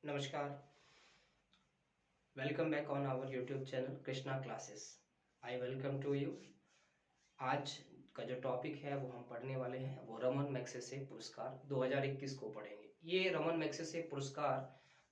नमस्कार। Welcome back on our YouTube channel Krishna classes. I welcome to you. आज का जो टॉपिक है वो हम पढ़ने वाले हैं वो रमन मैग्सेसे पुरस्कार 2021 को पढ़ेंगे। ये रमन मैग्सेसे पुरस्कार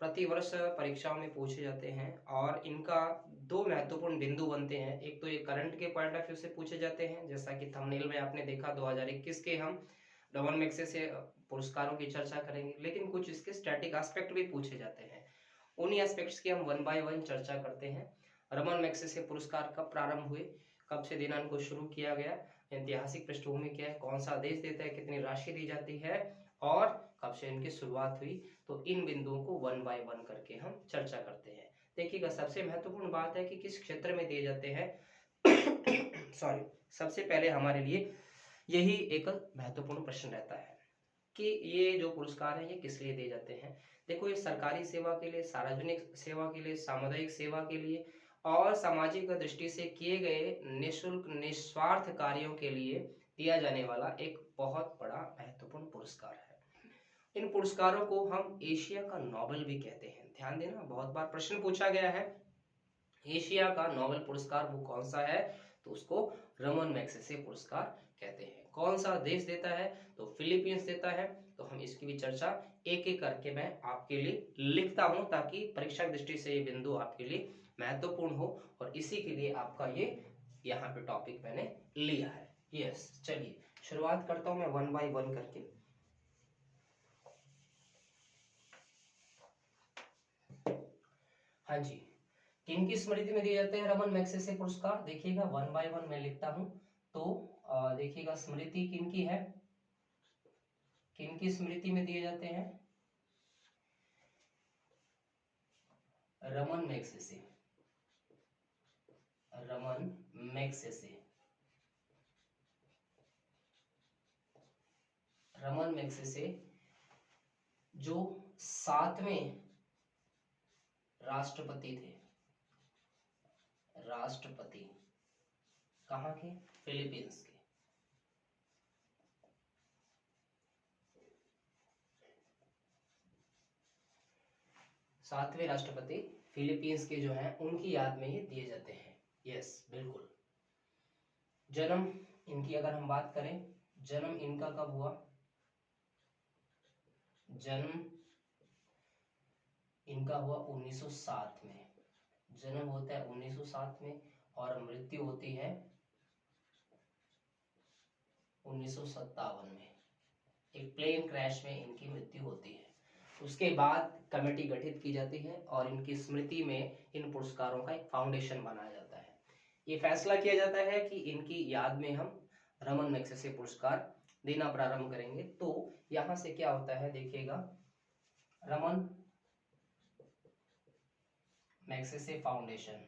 प्रतिवर्ष परीक्षाओं में पूछे जाते हैं और इनका दो महत्वपूर्ण बिंदु बनते हैं। एक तो ये करंट के पॉइंट ऑफ व्यू से पूछे जाते हैं, जैसा कि थंबनेल में आपने देखा 2021 के हम रमन मैग्सेसे पुरस्कारों की चर्चा करेंगे, लेकिन कुछ इसके स्टैटिक एस्पेक्ट भी पूछे जाते हैं। उन्हीं एस्पेक्ट्स की हम वन बाय वन चर्चा करते हैं। रमन मैग्सेसे पुरस्कार कब प्रारंभ हुए, कब से देना इनको शुरू किया गया, ऐतिहासिक पृष्ठभूमि क्या है, कौन सा देश देता है, कितनी राशि दी जाती है और कब से इनकी शुरुआत हुई, तो इन बिंदुओं को वन बाय वन करके हम चर्चा करते हैं। देखिएगा, सबसे महत्वपूर्ण बात है कि किस क्षेत्र में दिए जाते हैं। सॉरी, सबसे पहले हमारे लिए यही एक महत्वपूर्ण प्रश्न रहता है कि ये जो पुरस्कार है ये किस लिए दिए जाते हैं। देखो, ये सरकारी सेवा के लिए, सार्वजनिक सेवा के लिए, सामुदायिक सेवा के लिए और सामाजिक दृष्टि से किए गए निःशुल्क निस्वार्थ कार्यों के लिए दिया जाने वाला एक बहुत बड़ा महत्वपूर्ण पुरस्कार है। इन पुरस्कारों को हम एशिया का नोबेल भी कहते हैं। ध्यान देना, बहुत बार प्रश्न पूछा गया है एशिया का नोबेल पुरस्कार वो कौन सा है, तो उसको रमन मैग्सेसे पुरस्कार कहते हैं। कौन सा देश देता है, तो फिलीपींस देता है। तो हम इसकी भी चर्चा एक एक करके मैं आपके लिए लिखता हूं, ताकि परीक्षा दृष्टि से ये बिंदु आपके लिए महत्वपूर्ण हो और इसी के लिए आपका ये यहाँ पे टॉपिक मैंने लिया है। यस, चलिए शुरुआत करता हूं मैं वन बाय वन करके। हाँ जी, किनकी स्मृति में दिए जाते हैं रमन मैग्सेसे पुरस्कार? देखिएगा, वन बाय वन मैं लिखता हूं। तो देखिएगा, स्मृति किनकी है, किनकी स्मृति में दिए जाते हैं? Raman Magsaysay, Raman Magsaysay, Raman Magsaysay जो 7वें राष्ट्रपति थे। राष्ट्रपति कहाँ के? फिलीपींस के। सातवें राष्ट्रपति फिलीपींस के जो हैं उनकी याद में ये दिए जाते हैं। यस, बिल्कुल। जन्म इनकी अगर हम बात करें, जन्म इनका कब हुआ? जन्म इनका हुआ 1907 में। जन्म होता है 1907 में और मृत्यु होती है 1957 में। एक प्लेन क्रैश में इनकी मृत्यु होती है। उसके बाद कमेटी गठित की जाती है और इनकी स्मृति में इन पुरस्कारों का एक फाउंडेशन बनाया जाता है। ये फैसला किया जाता है कि इनकी याद में हम रमन मैग्सेसे पुरस्कार देना प्रारंभ करेंगे। तो यहां से क्या होता है, देखिएगा, Raman Magsaysay foundation,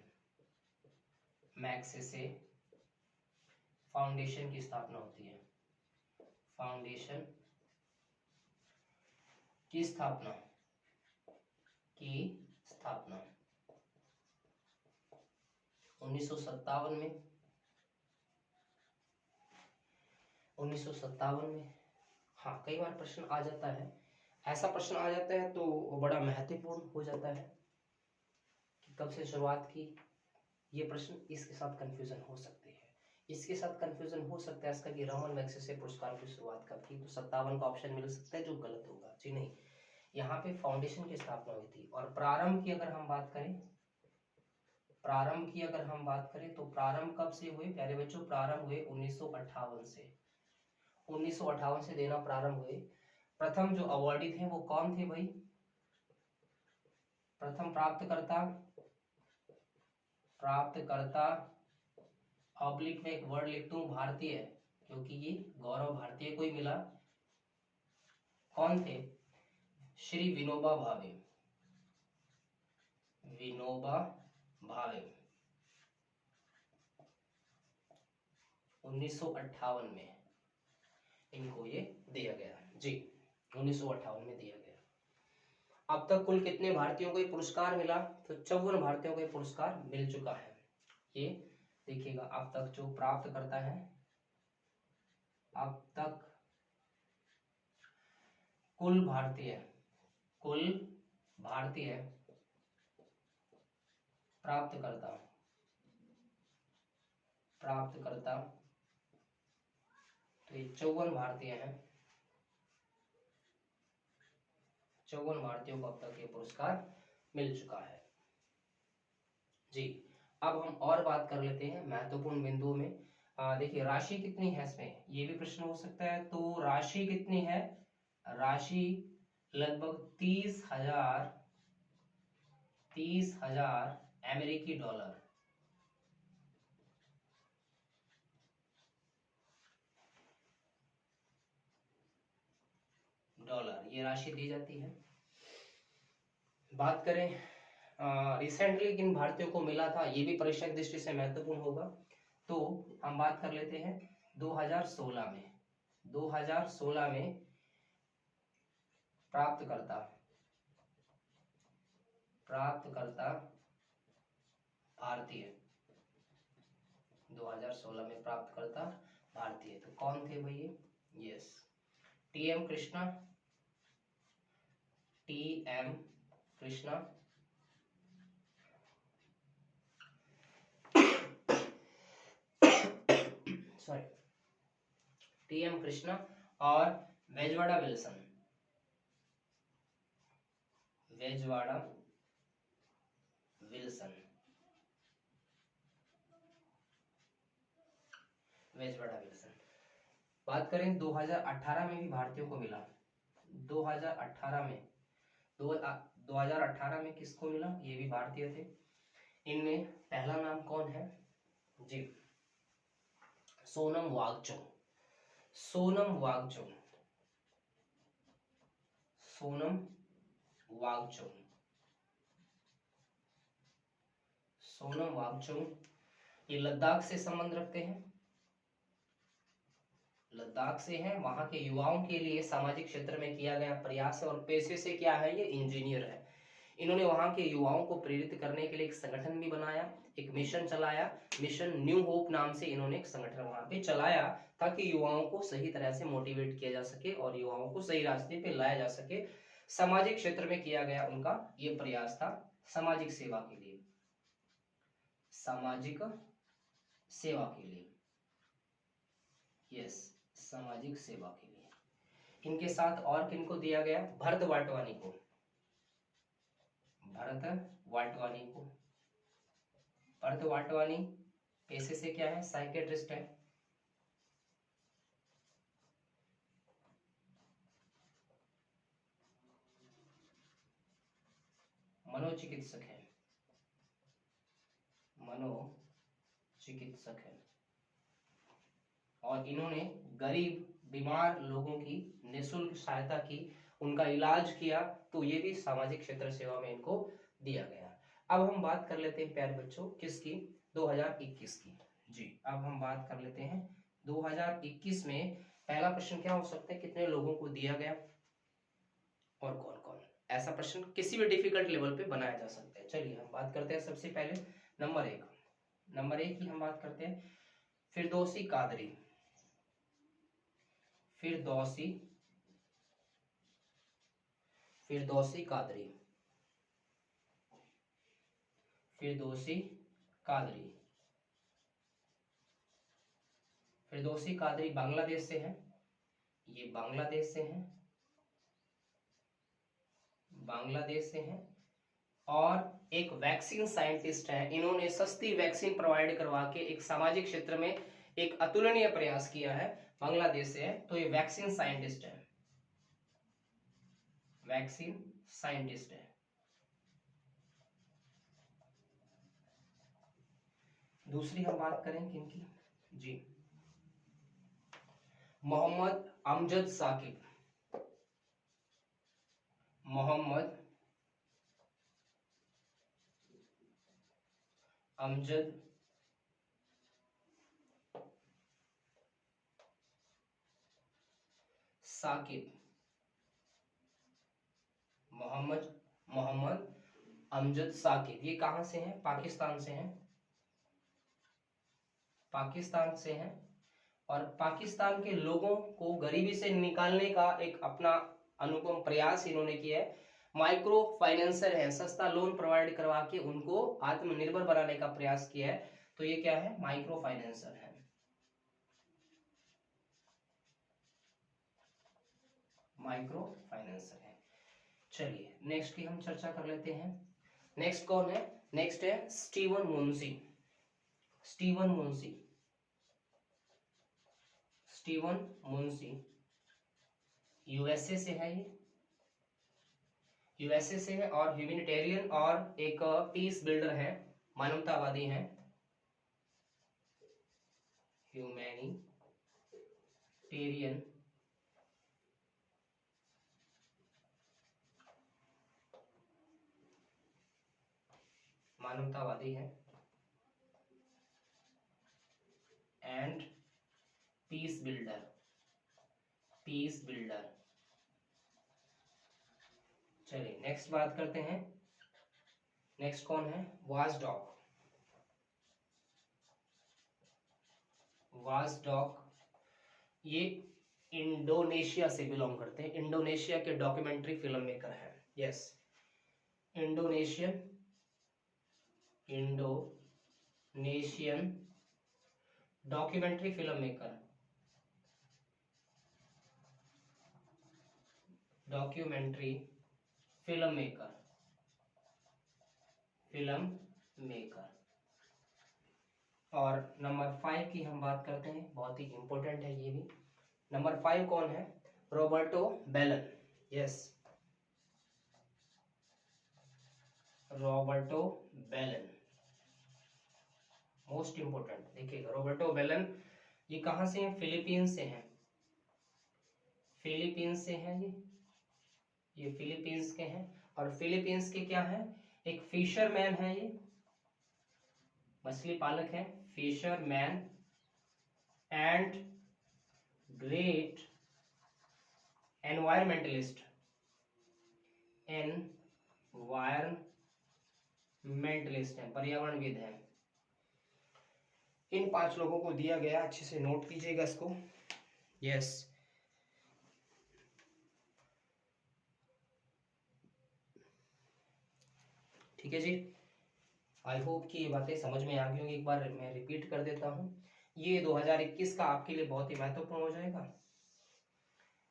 Magsaysay foundation की स्थापना होती है। फाउंडेशन की स्थापना, की स्थापना 1957 में। 1957 में, हाँ, कई बार प्रश्न आ जाता है, ऐसा प्रश्न आ जाता है तो वो बड़ा महत्वपूर्ण हो जाता है कि कब से शुरुआत की। ये प्रश्न इसके साथ कंफ्यूजन हो सकती है, इसके साथ कंफ्यूजन हो सकता है इसका कि रमन मैग्सेसे पुरस्कार की शुरुआत कब की। तो 57 का ऑप्शन मिल सकता है जो गलत होगा। जी नहीं, यहाँ पे फाउंडेशन की स्थापना हुई थी। और प्रारंभ की अगर हम बात करें, प्रारंभ की अगर हम बात करें तो प्रारंभ कब से हुए प्यारे बच्चों? प्रारंभ हुए 1958 से। 1958 से देना प्रारंभ हुए। प्रथम जो अवार्डी थे वो कौन थे भाई? प्रथम प्राप्तकर्ता, प्राप्तकर्ता ऑब्लिक में एक वर्ड लिख दूं भारतीय, क्योंकि ये गौरव भारतीय को ही मिला। कौन थे? श्री विनोबा भावे। विनोबा भावे 1958 में इनको ये दिया गया। जी, 1958 में दिया गया। अब तक कुल कितने भारतीयों को ये पुरस्कार मिला? तो 54 भारतीयों को ये पुरस्कार मिल चुका है। ये देखिएगा, अब तक जो प्राप्त करता है, अब तक कुल भारतीय भारतीय प्राप्तकर्ता तो ये 54 भारतीय हैं, 54 भारतीयों को अब तक ये पुरस्कार मिल चुका है जी। अब हम और बात कर लेते हैं महत्वपूर्ण बिंदुओं में। देखिए राशि कितनी है इसमें, ये भी प्रश्न हो सकता है। तो राशि कितनी है, राशि लगभग 30,000 अमेरिकी डॉलर ये राशि दी जाती है। बात करें रिसेंटली किन भारतीयों को मिला था, ये भी परीक्षा की दृष्टि से महत्वपूर्ण होगा। तो हम बात कर लेते हैं 2016 में। 2016 में प्राप्तकर्ता भारतीय, 2016 में प्राप्तकर्ता भारतीय, तो कौन थे भैया, yes TM Krishna, sorry TM Krishna और वेजवाड़ा विल्सन, बात करें 2018 में भी भारतीयों को मिला। 2018 में किसको मिला, ये भी भारतीय थे। इनमें पहला नाम कौन है जी, सोनम वांगचुक। सोनम वांगचुक ये लद्दाख से संबंध रखते हैं, लद्दाख से हैं। वहां के युवाओं के लिए सामाजिक क्षेत्र में किया गया प्रयास है और पेशे से क्या है, ये इंजीनियर है। इन्होंने वहां के युवाओं को प्रेरित करने के लिए एक संगठन भी बनाया, एक मिशन चलाया, मिशन न्यू होप नाम से इन्होंने एक संगठन वहां पे चलाया, ताकि युवाओं को सही तरह से मोटिवेट किया जा सके और युवाओं को सही रास्ते पे लाया जा सके। सामाजिक क्षेत्र में किया गया उनका ये प्रयास था, सामाजिक सेवा के लिए, यस सामाजिक सेवा के लिए। इनके साथ और किनको दिया गया, भरत वाटवानी पेशे से क्या है, साइकेट्रिस्ट है। मनोचिकित्सक है और इन्होंने गरीब बीमार लोगों की निःशुल्क सहायता की, उनका इलाज किया, तो ये भी सामाजिक क्षेत्र सेवा में इनको दिया गया। अब हम बात कर लेते हैं प्यारे बच्चों किसकी, 2021 की जी। अब हम बात कर लेते हैं 2021 में पहला प्रश्न क्या हो सकता है, कितने लोगों को दिया गया और कौन कौन, ऐसा प्रश्न किसी भी डिफिकल्ट लेवल पे बनाया जा सकता है। चलिए हम बात करते हैं सबसे पहले नंबर एक की हम बात करते हैं, फिरदौसी कादरी बांग्लादेश से है, ये बांग्लादेश से हैं और एक वैक्सीन साइंटिस्ट है। इन्होंने सस्ती वैक्सीन प्रोवाइड करवा के एक सामाजिक क्षेत्र में एक अतुलनीय प्रयास किया है, बांग्लादेश से है, तो ये वैक्सीन साइंटिस्ट है। दूसरी हम बात करें किनकी जी, मोहम्मद अमजद साकिब, मोहम्मद अमजद साकिब, ये कहां से हैं, पाकिस्तान से हैं और पाकिस्तान के लोगों को गरीबी से निकालने का एक अपना अनुपम प्रयास इन्होंने किया है। माइक्रो फाइनेंसर है, सस्ता लोन प्रोवाइड करवा के उनको आत्मनिर्भर बनाने का प्रयास किया है, तो ये क्या है, माइक्रो फाइनेंसर है। माइक्रो फाइनेंसर है। चलिए नेक्स्ट की हम चर्चा कर लेते हैं। नेक्स्ट कौन है, नेक्स्ट है Steven Munshi. Steven Munshi, Steven Munshi USA से है, ये यूएसए से है और ह्यूमैनिटेरियन और एक पीस बिल्डर है, मानवतावादी हैं, ह्यूमैनिटेरियन मानवतावादी है and peace builder, peace builder. चलिए नेक्स्ट बात करते हैं, नेक्स्ट कौन है, वासडॉक। वासडॉक ये इंडोनेशिया से बिलोंग करते हैं, इंडोनेशिया के डॉक्यूमेंट्री फिल्म मेकर हैं। Yes, Indonesian documentary film maker, documentary film maker, film maker. और नंबर 5 की हम बात करते हैं, बहुत ही इंपॉर्टेंट है ये भी। नंबर 5 कौन है, रॉबर्टो बेलन। यस, रॉबर्टो बेलन मोस्ट इंपोर्टेंट। देखिएगा रॉबर्टो बेलन ये कहां से हैं, फिलीपींस से हैं, फिलीपींस से हैं ये फिलीपींस के हैं। और फिलीपींस के क्या है, एक फिशरमैन है, ये मछली पालक है, fisherman and great environmentalist, environmentalist है, पर्यावरणविद है। इन 5 लोगों को दिया गया, अच्छे से नोट कीजिएगा इसको। यस, ठीक है जी। आई होप कि ये बातें समझ में आ गई होंगी। एक बार मैं रिपीट कर देता हूँ, ये 2021 का आपके लिए बहुत ही महत्वपूर्ण हो जाएगा।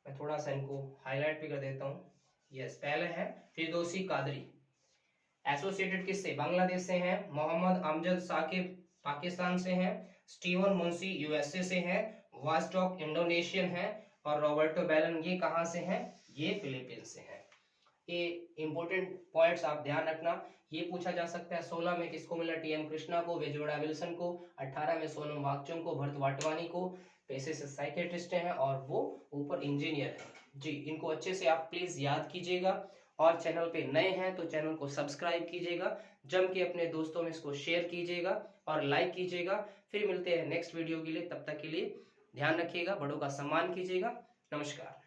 मैं थोड़ा सा इनको हाईलाइट भी कर देता हूँ। यस, पहले है फिरदौसी कादरी, एसोसिएटेड किससे, बांग्लादेश से हैं। मोहम्मद अमजद साकिब पाकिस्तान से हैं। स्टीवन मुनशी यूएसए से हैं। वासडॉक इंडोनेशियन है। और रॉबर्टो बेलन ये कहाँ से हैं, ये फिलीपींस से हैं। ये इंपॉर्टेंट पॉइंट्स आप ध्यान रखना। ये पूछा जा सकता है 16 में किसको मिला, टीएम कृष्णा को, विजयोड़ा विल्सन को, 18 में सोनम वांगचुक को, भरत वाटवानी को, पेशे से साइकेट्रिस्ट हैं और वो ऊपर इंजीनियर है जी। इनको अच्छे से आप प्लीज याद कीजिएगा। और चैनल पे नए हैं तो चैनल को सब्सक्राइब कीजिएगा, जम के अपने दोस्तों में इसको शेयर कीजिएगा और लाइक कीजिएगा। फिर मिलते हैं नेक्स्ट वीडियो के लिए, तब तक के लिए ध्यान रखिएगा, बड़ों का सम्मान कीजिएगा। नमस्कार।